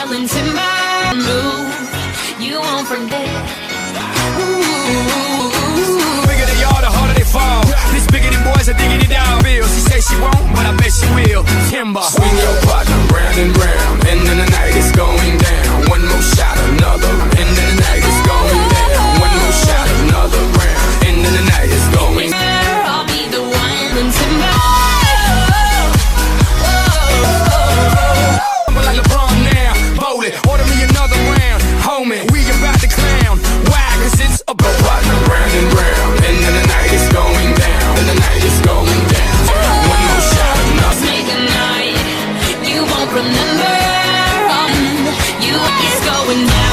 Timber, move, you won't forget. Bigger they are, the harder they fall. This biggity boys are digging it down. Bill, she say she won't, but I bet she will. Timber, swing your partner round and round, and then the night is going down. One more shot, another, and then the night is going down. One more shot, another round, and then the night is going down. I'll be the one in Timber. Like LeBron now, bowling, order me another round. Homie, we about to clown. Why? Cause it's a partner round and round, and then the night is going down, and the night is going down. One more shot, another. Make a night you won't remember. You is going down.